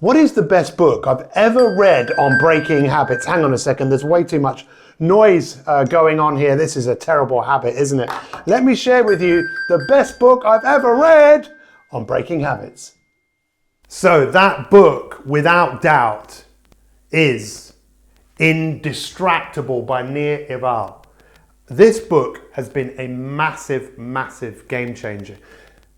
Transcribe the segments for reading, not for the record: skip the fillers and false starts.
What is the best book I've ever read on breaking habits? Hang on a second, there's way too much noise going on here. This is a terrible habit, isn't it? Let me share with you the best book I've ever read on breaking habits. So that book, without doubt, is Indistractable by Nir Eyal. This book has been a massive, massive game changer.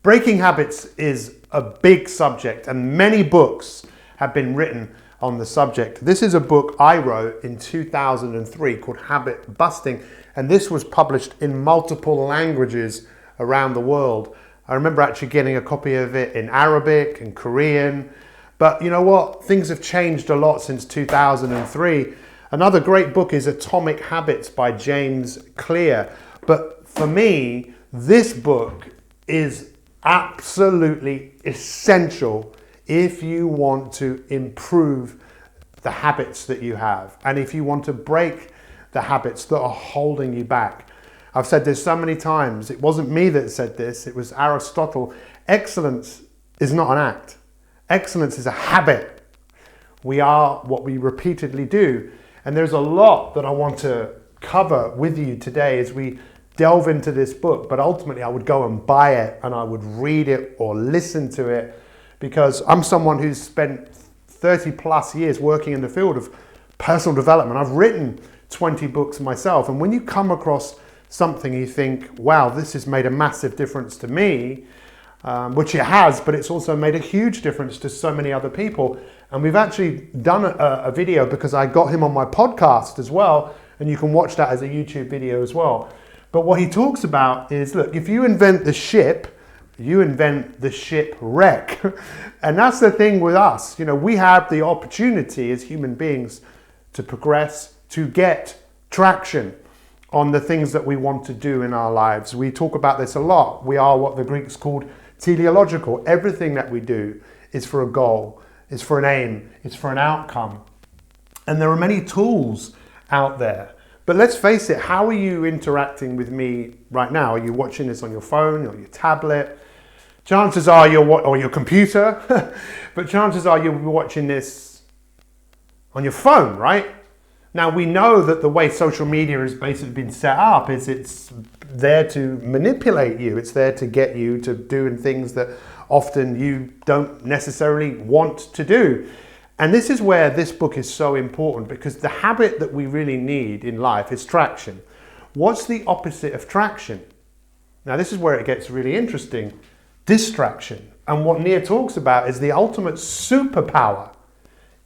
Breaking habits is a big subject and many books have been written on the subject. This is a book I wrote in 2003 called Habit Busting, and this was published in multiple languages around the world. I remember actually getting a copy of it in Arabic and Korean, but you know what? Things have changed a lot since 2003. Another great book is Atomic Habits by James Clear, but for me, this book is absolutely essential if you want to improve the habits that you have and if you want to break the habits that are holding you back. I've said this so many times. It wasn't me that said this, it was Aristotle. Excellence is not an act. Excellence is a habit. We are what we repeatedly do. And there's a lot that I want to cover with you today as we delve into this book, but ultimately I would go and buy it and I would read it or listen to it, because I'm someone who's spent 30 plus years working in the field of personal development. I've written 20 books myself, and when you come across something you think, wow, this has made a massive difference to me, which it has, but it's also made a huge difference to so many other people. And we've actually done a video because I got him on my podcast as well, and you can watch that as a YouTube video as well. But what he talks about is, look, if you invent the ship, you invent the shipwreck. And that's the thing with us. You know, we have the opportunity as human beings to progress, to get traction on the things that we want to do in our lives. We talk about this a lot. We are what the Greeks called teleological. Everything that we do is for a goal, is for an aim, it's for an outcome. And there are many tools out there. But let's face it, how are you interacting with me right now? Are you watching this on your phone or your tablet? Chances are or your computer, but chances are you'll be watching this on your phone, right? Now we know that the way social media has basically been set up is it's there to manipulate you. It's there to get you to doing things that often you don't necessarily want to do. And this is where this book is so important, because the habit that we really need in life is traction. What's the opposite of traction? Now this is where it gets really interesting. Distraction. And what Nir talks about is the ultimate superpower.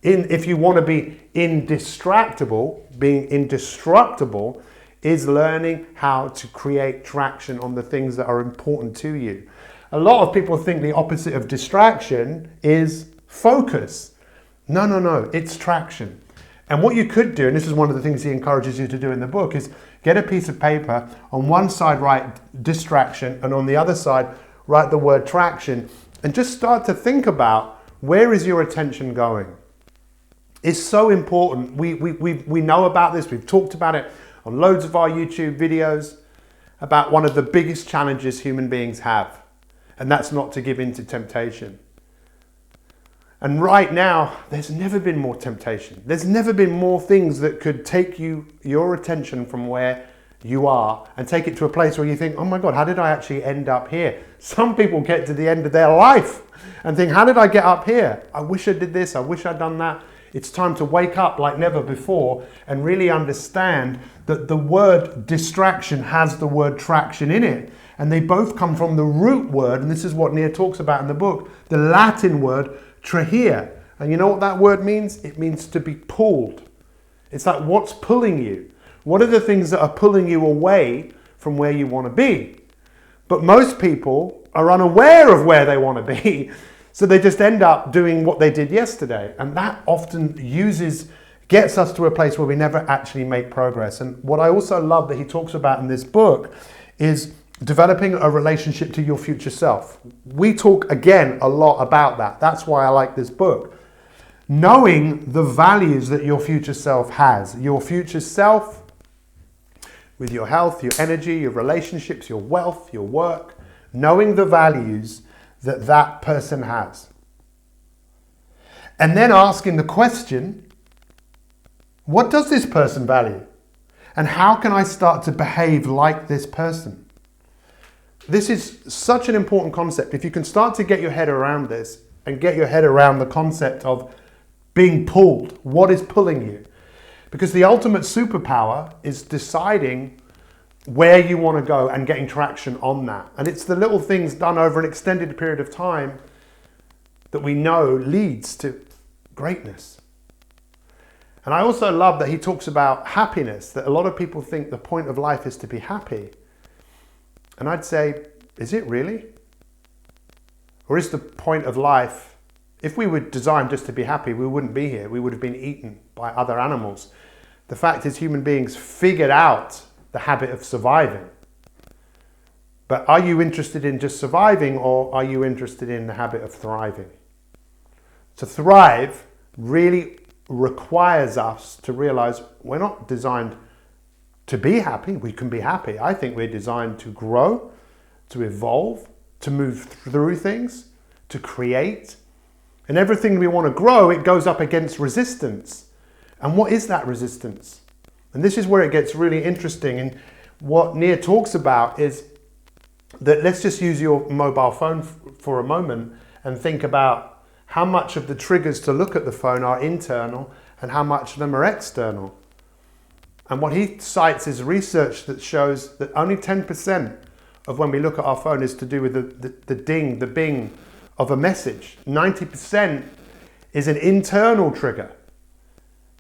If you want to be indistractable, being indestructible, is learning how to create traction on the things that are important to you. A lot of people think the opposite of distraction is focus. No, it's traction. And what you could do, and this is one of the things he encourages you to do in the book, is get a piece of paper, on one side write distraction, and on the other side write the word traction, and just start to think about, where is your attention going? It's so important. We know about this, we've talked about it on loads of our YouTube videos, about one of the biggest challenges human beings have, and that's not to give in to temptation. And right now, there's never been more temptation. There's never been more things that could take your attention from where you are and take it to a place where you think, oh my God, how did I actually end up here? Some people get to the end of their life and think, how did I get up here? I wish I did this, I wish I'd done that. It's time to wake up like never before and really understand that the word distraction has the word traction in it. And they both come from the root word, and this is what Nir talks about in the book, the Latin word trahea. And you know what that word means? It means to be pulled. It's like, what's pulling you? What are the things that are pulling you away from where you want to be? But most people are unaware of where they want to be. So they just end up doing what they did yesterday. And that often gets us to a place where we never actually make progress. And what I also love that he talks about in this book is developing a relationship to your future self. We talk again a lot about that. That's why I like this book. Knowing the values that your future self has. Your future self, with your health, your energy, your relationships, your wealth, your work. Knowing the values that person has. And then asking the question, what does this person value? And how can I start to behave like this person? This is such an important concept. If you can start to get your head around this and get your head around the concept of being pulled, what is pulling you? Because the ultimate superpower is deciding where you want to go and getting traction on that. And it's the little things done over an extended period of time that we know leads to greatness. And I also love that he talks about happiness, that a lot of people think the point of life is to be happy. And I'd say, is it really? Or is the point of life, if we were designed just to be happy, we wouldn't be here. We would have been eaten by other animals. The fact is, human beings figured out the habit of surviving. But are you interested in just surviving, or are you interested in the habit of thriving? To thrive really requires us to realize we're not designed to be happy. We can be happy. I think we're designed to grow, to evolve, to move through things, to create. And everything we want to grow, it goes up against resistance. And what is that resistance? And this is where it gets really interesting. And what Nir talks about is that, let's just use your mobile phone for a moment and think about how much of the triggers to look at the phone are internal and how much of them are external. And what he cites is research that shows that only 10% of when we look at our phone is to do with the ding, the bing of a message. 90% is an internal trigger.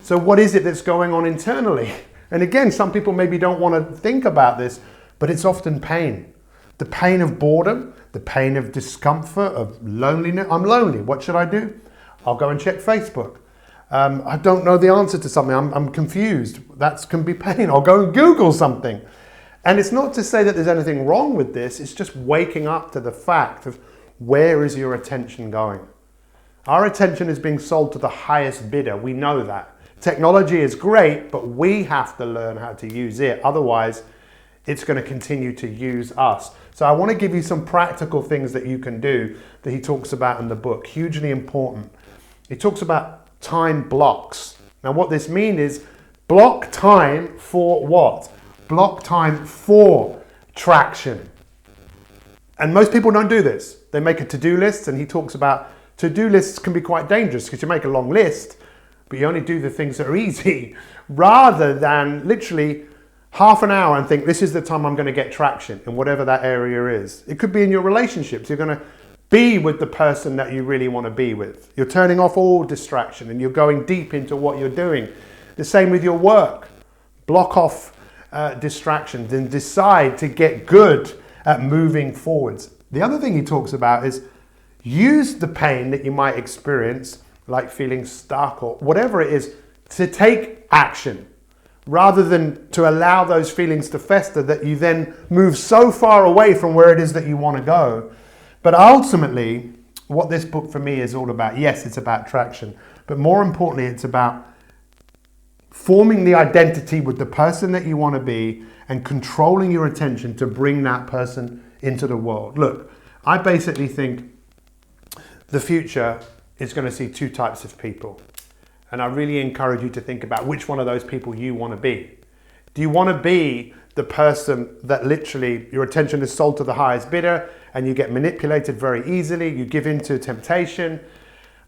So what is it that's going on internally? And again, some people maybe don't want to think about this, but it's often pain. The pain of boredom, the pain of discomfort, of loneliness. I'm lonely, what should I do? I'll go and check Facebook. I don't know the answer to something, I'm confused. That can be pain. I'll go and Google something. And it's not to say that there's anything wrong with this, it's just waking up to the fact of where is your attention going? Our attention is being sold to the highest bidder, we know that. Technology is great, but we have to learn how to use it. Otherwise, it's going to continue to use us. So I want to give you some practical things that you can do that he talks about in the book, hugely important. He talks about time blocks. Now what this means is block time for what? Block time for traction. And most people don't do this. They make a to-do list, and he talks about to-do lists can be quite dangerous because you make a long list, but you only do the things that are easy, rather than literally half an hour and think, this is the time I'm going to get traction in whatever that area is. It could be in your relationships. You're going to be with the person that you really want to be with. You're turning off all distraction and you're going deep into what you're doing. The same with your work. Block off distractions and decide to get good at moving forwards. The other thing he talks about is use the pain that you might experience, like feeling stuck or whatever it is, to take action, rather than to allow those feelings to fester that you then move so far away from where it is that you want to go. But ultimately, what this book for me is all about, yes, it's about traction, but more importantly, it's about forming the identity with the person that you want to be and controlling your attention to bring that person into the world. Look, I basically think the future is going to see two types of people. And I really encourage you to think about which one of those people you want to be. Do you want to be the person that literally your attention is sold to the highest bidder and you get manipulated very easily, you give in to temptation?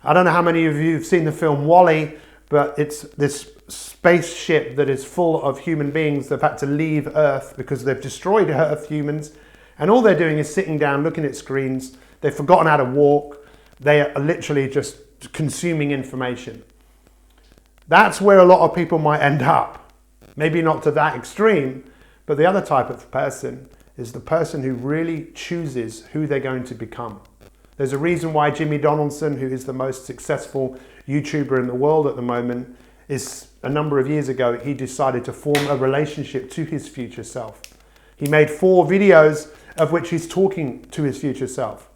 I don't know how many of you have seen the film WALL-E, but it's this spaceship that is full of human beings that have had to leave Earth because they've destroyed Earth, humans, and all they're doing is sitting down looking at screens. They've forgotten how to walk. They are literally just consuming information. That's where a lot of people might end up. Maybe not to that extreme, but the other type of person is the person who really chooses who they're going to become. There's a reason why Jimmy Donaldson, who is the most successful YouTuber in the world at the moment, is a number of years ago, he decided to form a relationship to his future self. He made 4 videos of which he's talking to his future self.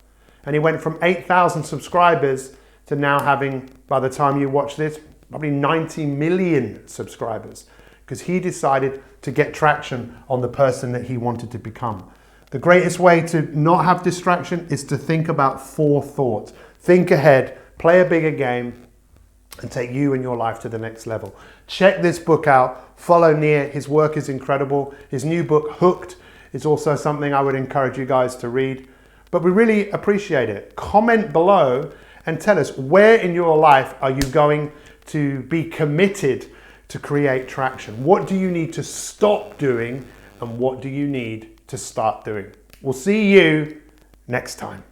And he went from 8,000 subscribers to now having, by the time you watch this, probably 90 million subscribers, because he decided to get traction on the person that he wanted to become. The greatest way to not have distraction is to think about forethought. Think ahead, play a bigger game, and take you and your life to the next level. Check this book out. Follow Nir. His work is incredible. His new book, Hooked, is also something I would encourage you guys to read. But we really appreciate it. Comment below and tell us, where in your life are you going to be committed to create traction? What do you need to stop doing, and what do you need to start doing? We'll see you next time.